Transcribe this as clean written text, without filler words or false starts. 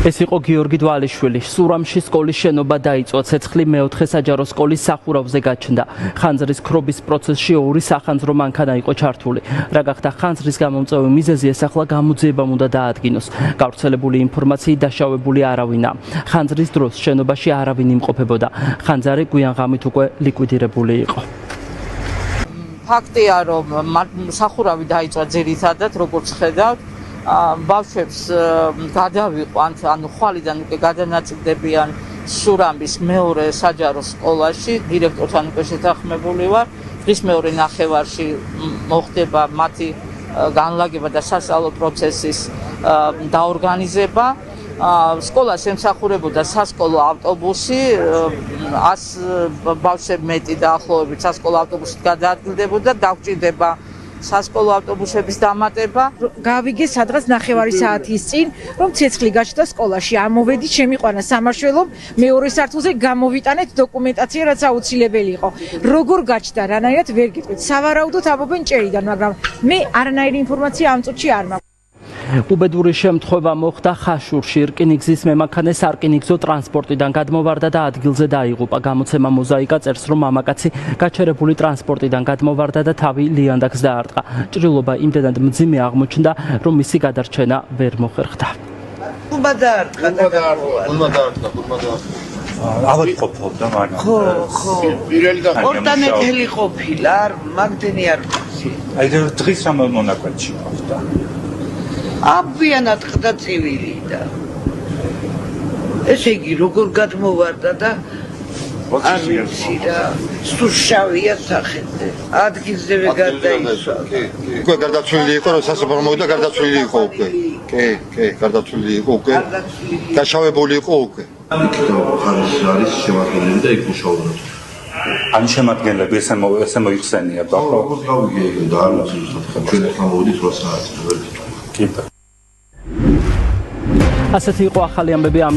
ეს იყო გიორგი დვალიშვილი. სურამში სკოლის შენობა დაიწვა, ცეცხლი მეოთხე საჯარო სკოლის სახურავზე გაჩნდა. ხანძრის ქრობის პროცესში ორი სახანძრო მანქანა იყო ჩართული. რა გახდა ხანძრის გამომწვევი მიზეზი, ეს ახლა გამოძიებამ უნდა დაადგინოს. გავრცელებული ინფორმაციით დაშავებული არავინა. ხანძრის დროს შენობაში არავინ იმყოფებოდა. ხანძარი გვიან ღამით უკვე ლიკვიდირებული იყო. ფაქტია, რომ სახურავი დაიწვა ძირითადად, როგორც ხედავთ, ბავშვებს გადავიყვანთ, ანუ ხვალიდან უკვე გადანაწილდებიან სურამის მეორე საჯარო სკოლაში, დირექტორთან უკვე შეთანხმებული ვარ. დღის მეორე ნახევარში მოხდება მათი განლაგება და სასწავლო პროცესის დაორგანიზება. სკოლას ემსახურებოდა სასკოლო ავტობუსი, 100 ბავშვები მეტი დაახლოებით სასკოლო ავტობუსით გადაადგილდებოდა, დაგვჭირდება სასკოლო ავტობუსების დამატება. გავიგე სადღაც 9 საათის წინ, რომ ცეცხლი გაჩნდა სკოლაში. ამოვედი, შემიყვანა სამარშველომ, მეორე სართულზე გამოვიტანეთ დოკუმენტაცია, რაც აუცილებელი იყო. როგორ გაჩნდა, რანაირად ვერ გეტყვით. სავარაუდოდ ამობენ ჭერიდან, მაგრამ მე არანაირი ინფორმაცია ამ წუთში არ მაქვს. უბედური შემთხვევა მოხდა ხაშურში. რკინიგზის მემანქანე სარკინიგზო ტრანსპორტიდან გადმოვარდა და ადგილზე დაიღუპა. გამოცემა მოზაიკა წერს, რომ მამაკაცი გაჩერებული ტრანსპორტიდან გადმოვარდა და თავი ლიანდაგს დაარტყა. ჭრილობა იმდენად მძიმე აღმოჩნდა, რომ მისი გადარჩენა ვერ მოხერხდა. გულმა დაარტყა. ავად ყოფილდა მაგრამ ორტანეთელი ყოფილა, არ მაგდენი არ ვიცი. აი დღის რამ მონაკვეთში ყოფდა. აბვიანად ყდა წივილი და ესე იგი როგორ გადმოვარდა და არ ვიცი რა, სულ შავია სახეზე, ადგილზევე გარდაიცვალა. უკვე გარდაცვლილი იყო, რომ სასაფლაო მოვიდა, გარდაცვლილი იყო უკვე. კი, გარდაცვლილი იყო უკვე. დაშავებული იყო უკვე. ხარის არის შემადგენლები და იქ მუშაობენ. ან შემადგენლები ესე მოიხსენია და როგორც გავიგე და არ ვიცი ზუსტად ჩვენ ახლა მოვიდით 8 საათი ვერ გიტყვი. კი. ასეთი იყო ახალი ამბები ამ